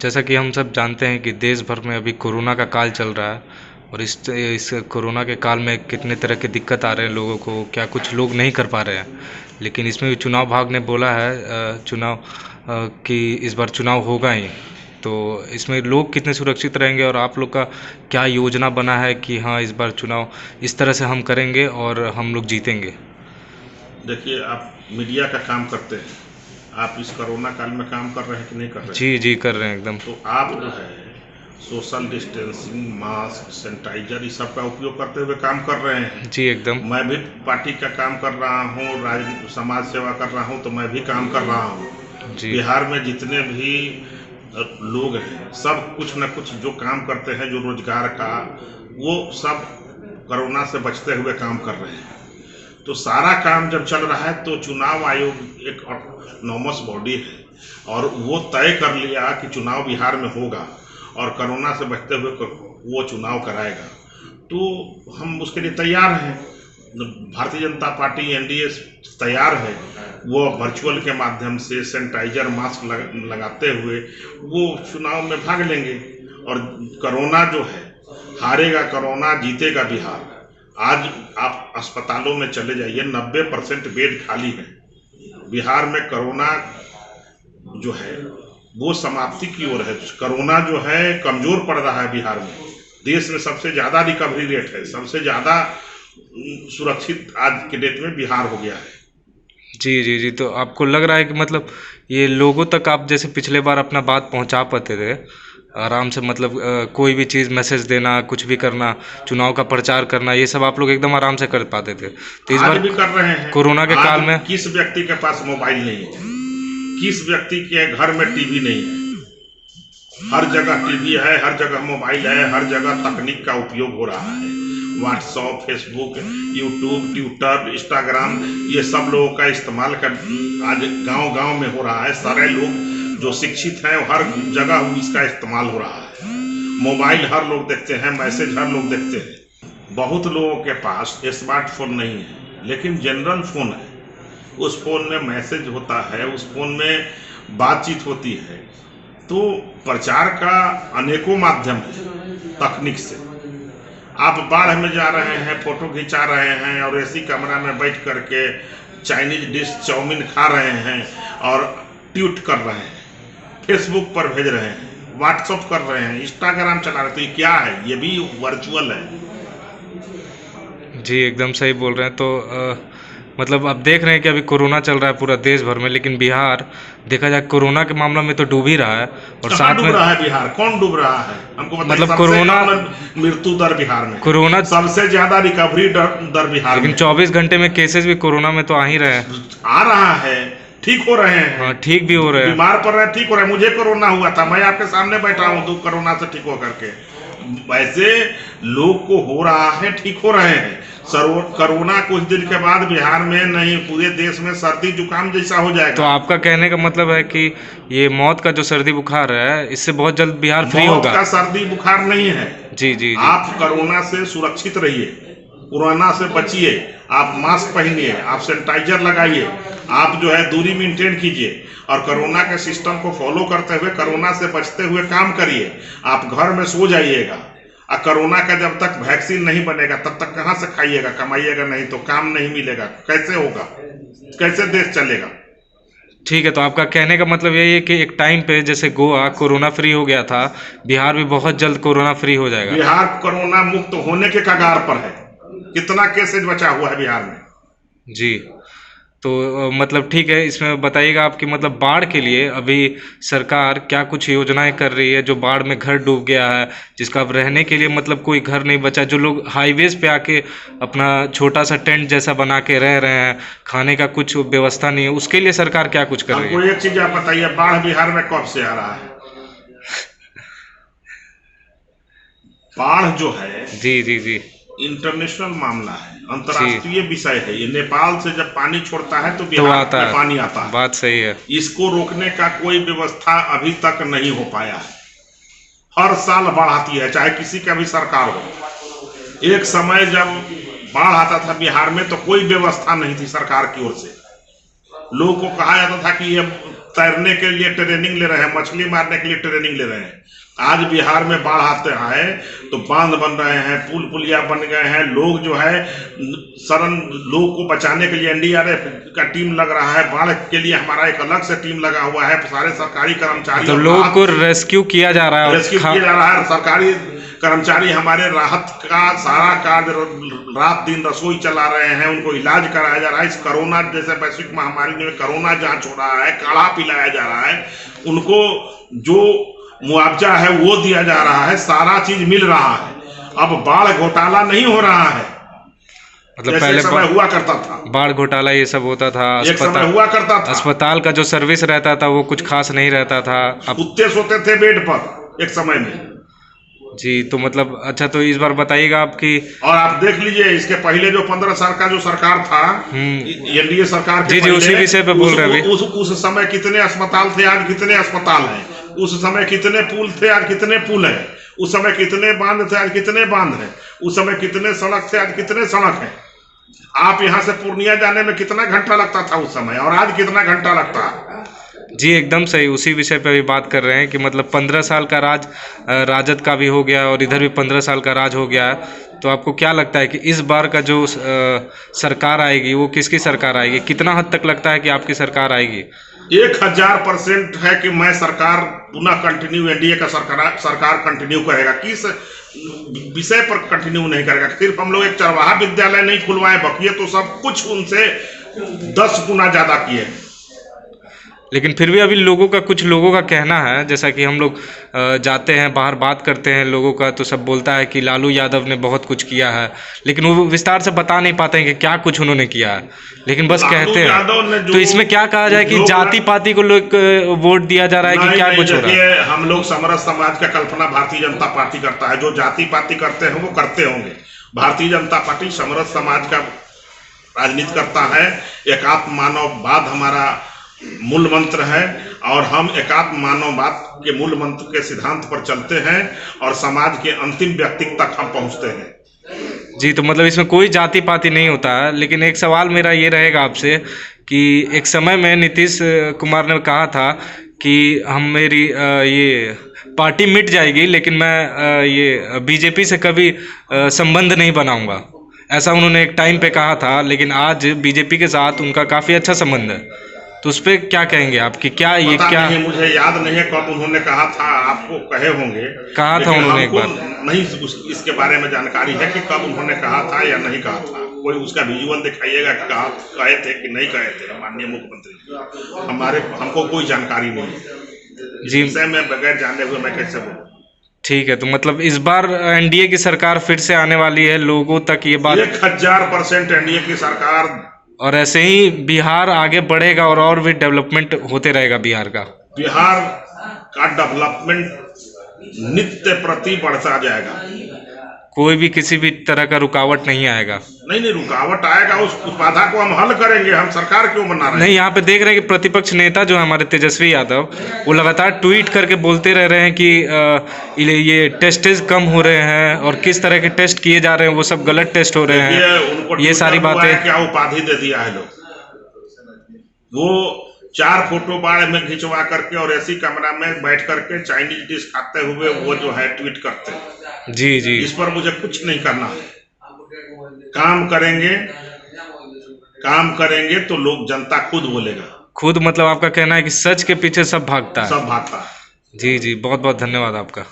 जैसा कि हम सब जानते हैं कि देश भर में अभी कोरोना का काल चल रहा है और इस कोरोना के काल में कितने तरह के दिक्कत आ रहे हैं लोगों को, क्या कुछ लोग नहीं कर पा रहे हैं। लेकिन इसमें भी चुनाव भाग ने बोला है कि इस बार चुनाव होगा ही। तो इसमें लोग कितने सुरक्षित रहेंगे और आप लोग का क्या योजना बना है कि हाँ इस बार चुनाव इस तरह से हम करेंगे और हम लोग जीतेंगे। देखिए, आप मीडिया का काम करते हैं, आप इस कोरोना काल में काम कर रहे हैं कि नहीं कर रहे हैं? जी जी कर रहे हैं एकदम। तो आप जो है सोशल डिस्टेंसिंग, मास्क, सैनिटाइजर, इस सब का उपयोग करते हुए काम कर रहे हैं। जी एकदम। मैं भी पार्टी का काम कर रहा हूँ, समाज सेवा कर रहा हूँ, तो मैं भी काम कर रहा हूँ। जी बिहार में जितने भी लोग हैं, सब कुछ न कुछ जो काम करते हैं, जो रोजगार का, वो सब कोरोना से बचते हुए काम कर रहे हैं। तो सारा काम जब चल रहा है तो चुनाव आयोग एक ऑटोनॉमस बॉडी है और वो तय कर लिया कि चुनाव बिहार में होगा और कोरोना से बचते हुए वो चुनाव कराएगा, तो हम उसके लिए तैयार हैं। भारतीय जनता पार्टी एनडीए तैयार है। वो वर्चुअल के माध्यम से सैनिटाइजर, मास्क लगाते हुए वो चुनाव में भाग लेंगे और कोरोना जो है हारेगा कोरोना, जीतेगा बिहार। आज आप अस्पतालों में चले जाइए, 90% बेड खाली है। बिहार में कोरोना जो है वो समाप्ति की ओर है। कोरोना जो है कमजोर पड़ रहा है बिहार में। देश में सबसे ज़्यादा रिकवरी रेट है, सबसे ज़्यादा सुरक्षित आज के डेट में बिहार हो गया है। जी जी जी। तो आपको लग रहा है कि मतलब ये लोगों तक आप जैसे पिछले बार अपना बात पहुंचा पाते थे आराम से, मतलब कोई भी चीज़ मैसेज देना, कुछ भी करना, चुनाव का प्रचार करना, ये सब आप लोग एकदम आराम से कर पाते थे। तो इस आज बार भी कर रहे हैं। कोरोना के काल में किस व्यक्ति के पास मोबाइल नहीं है? किस व्यक्ति के घर में टीवी नहीं है? हर जगह टीवी है, हर जगह मोबाइल है, हर जगह तकनीक का उपयोग हो रहा है। WhatsApp, Facebook, YouTube, Twitter, Instagram, ये सब लोगों का इस्तेमाल कर आज गांव-गांव में हो रहा है। सारे लोग जो शिक्षित हैं हर जगह इसका इस्तेमाल हो रहा है। मोबाइल हर लोग देखते हैं, मैसेज हर लोग देखते हैं। बहुत लोगों के पास स्मार्टफोन नहीं है, लेकिन जनरल फोन है। उस फोन में मैसेज होता है, उस फोन में बातचीत होती है। तो प्रचार का अनेकों माध्यम है तकनीक से। आप बाढ़ में जा रहे हैं, फोटो खिंचा रहे हैं और एसी कमरा में बैठ करके चाइनीज डिश चाउमीन खा रहे हैं और ट्वीट कर रहे हैं, फेसबुक पर भेज रहे हैं, व्हाट्सएप कर रहे हैं, इंस्टाग्राम चला रहे हैं। तो ये क्या है? ये भी वर्चुअल है। जी एकदम सही बोल रहे हैं। तो मतलब अब देख रहे हैं कि अभी कोरोना चल रहा है पूरा देश भर में, लेकिन बिहार देखा जाए कोरोना के मामला में तो डूब ही रहा है। और साथ डूब में रहा है बिहार? कौन डूब रहा है हमको बताइए। मतलब सबसे कोरोना कम मृत्यु दर बिहार में, कोरोना सबसे ज्यादा रिकवरी दर बिहार में। लेकिन 24 घंटे में केसेस भी कोरोना में तो आ ही रहे हैं। आ रहा है, ठीक हो रहे हैं। हाँ ठीक भी हो रहे हैं। बीमार पड़ रहे हैं, ठीक हो रहे हैं। मुझे कोरोना हुआ था, मैं आपके सामने बैठा हूँ तो कोरोना से ठीक हो करके। वैसे लोग को हो रहा है, ठीक हो रहे हैं। कोरोना कुछ दिन के बाद बिहार में नहीं, पूरे देश में सर्दी जुकाम जैसा हो जाएगा। तो आपका कहने का मतलब है कि ये मौत का जो सर्दी बुखार है, इससे बहुत जल्द बिहार फ्री मौत होगा? का सर्दी बुखार नहीं है। जी जी जी। आप कोरोना से सुरक्षित रहिए, कोरोना से बचिए। आप मास्क पहनिए, आप सैनिटाइजर लगाइए, आप जो है दूरी मेंटेन कीजिए और कोरोना के सिस्टम को फॉलो करते हुए कोरोना से बचते हुए काम करिए। आप घर में सो जाइएगा। और कोरोना का जब तक वैक्सीन नहीं बनेगा तब तक कहाँ से खाइएगा, कमाइएगा नहीं तो काम नहीं मिलेगा, कैसे होगा, कैसे देश चलेगा? ठीक है। तो आपका कहने का मतलब यही है कि एक टाइम पे जैसे गोवा कोरोना फ्री हो गया था, बिहार भी बहुत जल्द कोरोना फ्री हो जाएगा? बिहार कोरोना मुक्त होने के कगार पर है। कितना केसेज बचा हुआ है बिहार में? जी। तो मतलब ठीक है, इसमें बताइएगा आपकी मतलब बाढ़ के लिए अभी सरकार क्या कुछ योजनाएं कर रही है? जो बाढ़ में घर डूब गया है, जिसका अब रहने के लिए मतलब कोई घर नहीं बचा, जो लोग हाईवेज पे आके अपना छोटा सा टेंट जैसा बना के रह रहे हैं, खाने का कुछ व्यवस्था नहीं है, उसके लिए सरकार क्या कुछ कर रही है? हमको एक चीज आप बताइए, बाढ़ बिहार में कब से आ रहा है? बाढ़ जो है जी जी जी इंटरनेशनल मामला है, अंतर्राष्ट्रीय विषय है। ये नेपाल से जब पानी छोड़ता है तो तो बिहार आता में है, पानी आता है। बात सही है। इसको रोकने का कोई व्यवस्था अभी तक नहीं हो पाया है। हर साल बाढ़ आती है, चाहे किसी का भी सरकार हो। एक समय जब बाढ़ आता था बिहार में तो कोई व्यवस्था नहीं थी सरकार की ओर से। लोगों को कहा जाता था कि ये तैरने के लिए ट्रेनिंग ले रहे हैं, मछली मारने के लिए ट्रेनिंग ले रहे हैं। आज बिहार में बाढ़ आते हैं तो बांध बन रहे हैं, पुल पुलिया बन गए हैं, लोग जो है शरण लोग को बचाने के लिए एनडीआरएफ का टीम लग रहा है, बाढ़ के लिए हमारा एक अलग से टीम लगा हुआ है, सारे सरकारी कर्मचारी तो लोगों को रेस्क्यू किया जा रहा है, रेस्क्यू किया जा रहा है। सरकारी कर्मचारी हमारे राहत का सारा कार्य रात दिन रसोई चला रहे हैं, उनको इलाज कराया जा रहा है। इस कोरोना जैसे वैश्विक महामारी में कोरोना जांच हो रहा है, काढ़ा पिलाया जा रहा है, उनको जो मुआवजा है वो दिया जा रहा है, सारा चीज मिल रहा है। अब बाढ़ घोटाला नहीं हो रहा है, मतलब जैसे पहले समय हुआ करता था। बाढ़ घोटाला ये सब होता था, एक समय हुआ करता था, अस्पताल का जो सर्विस रहता था वो कुछ खास नहीं रहता था। अब कुत्ते सोते थे बेड पर एक समय में। जी, तो मतलब अच्छा, तो इस बार बताइएगा आपकी। और आप देख लीजिए इसके पहले जो 15 साल का जो सरकार था, एनडीए सरकार के जी उसी विषय पे बोल रहे हैं। उस समय कितने अस्पताल थे, आज कितने अस्पताल हैं। उस समय कितने पुल थे, आज कितने पुल हैं। उस समय कितने बांध थे, आज कितने बांध हैं। उस समय कितने सड़क थे, आज कितने सड़क हैं। आप यहाँ से पूर्णिया जाने में कितना घंटा लगता था उस समय, और आज कितना घंटा लगता है। जी एकदम सही, उसी विषय पे भी बात कर रहे हैं कि मतलब 15 साल का राज राजद का भी हो गया और इधर भी 15 साल का राज हो गया है। तो आपको क्या लगता है कि इस बार का जो सरकार आएगी वो किसकी सरकार आएगी? कितना हद तक लगता है कि आपकी सरकार आएगी? 1000% है कि मैं सरकार पुनः कंटिन्यू, एनडीए का सरकार कंटिन्यू करेगा। किस विषय पर कंटिन्यू नहीं करेगा? सिर्फ हम लोग एक चरवाहा विद्यालय नहीं खुलवाए, बकिए तो सब कुछ उनसे 10 गुना ज्यादा किए। लेकिन फिर भी अभी कुछ लोगों का कहना है, जैसा कि हम लोग जाते हैं बाहर बात करते हैं लोगों का, तो सब बोलता है कि लालू यादव ने बहुत कुछ किया है, लेकिन वो विस्तार से बता नहीं पाते हैं कि क्या कुछ उन्होंने किया है, लेकिन बस कहते हैं। तो इसमें क्या कहा जाए कि जाति पाति को लोग वोट दिया जा रहा है कि क्या कुछ हो रहा है? हम लोग समरस समाज का कल्पना भारतीय जनता पार्टी करता है। जो जाति पाति करते हैं वो करते होंगे। भारतीय जनता पार्टी समरस समाज का राजनीति करता है। एकात्म मानववाद हमारा मूल मंत्र है और हम एकात्म मानववाद के मूल मंत्र के सिद्धांत पर चलते हैं और समाज के अंतिम व्यक्ति तक हम पहुंचते हैं। जी, तो मतलब इसमें कोई जाति पाति नहीं होता है। लेकिन एक सवाल मेरा ये रहेगा आपसे कि एक समय में नीतीश कुमार ने कहा था कि मेरी ये पार्टी मिट जाएगी, लेकिन मैं ये बीजेपी से कभी संबंध नहीं बनाऊंगा, ऐसा उन्होंने एक टाइम पे कहा था। लेकिन आज बीजेपी के साथ उनका काफ़ी अच्छा संबंध है, तो उस पर क्या कहेंगे आपकी? क्या ये क्या नहीं, मुझे याद नहीं है कब उन्होंने कहा था। आपको कहे होंगे, कहा था उन्होंने एक बार, नहीं इसके बारे में जानकारी है कि कब उन्होंने कहा था या नहीं कहा था। कोई उसका विजुअल दिखाइएगा कि कहे थे कि नहीं कहे थे माननीय मुख्यमंत्री। हमको कोई जानकारी नहीं जी, विषय में बगैर जाने हुए मैं कैसे बोलूं। ठीक है, तो मतलब इस बार एनडीए की सरकार फिर से आने वाली है, लोगों तक ये बात 1000% एनडीए की सरकार, और ऐसे ही बिहार आगे बढ़ेगा और भी डेवलपमेंट होते रहेगा बिहार का। बिहार का डेवलपमेंट नित्य प्रति बढ़ता जाएगा। कोई भी किसी भी तरह का रुकावट नहीं आएगा। नहीं रुकावट आएगा, उस बाधा को हम हल करेंगे। हम सरकार क्यों बना रहे हैं? नहीं, यहाँ पे देख रहे हैं कि प्रतिपक्ष नेता जो है हमारे तेजस्वी यादव, वो लगातार ट्वीट करके बोलते रह रहे हैं कि ये टेस्टेज कम हो रहे हैं और किस तरह के टेस्ट किए जा रहे हैं वो सब गलत टेस्ट हो रहे हैं। ये सारी बातें क्या उपाधि दे दिया है लोग। वो 4 फोटो बाढ़ में खिंचवा करके और ऐसी कमरा में बैठ करके चाइनीज डिश खाते हुए वो जो है ट्वीट करते हैं। जी जी, इस पर मुझे कुछ नहीं करना है। काम करेंगे तो लोग, जनता खुद बोलेगा। खुद मतलब आपका कहना है कि सच के पीछे सब भागता है। सब भागता है। जी जी, बहुत बहुत धन्यवाद आपका।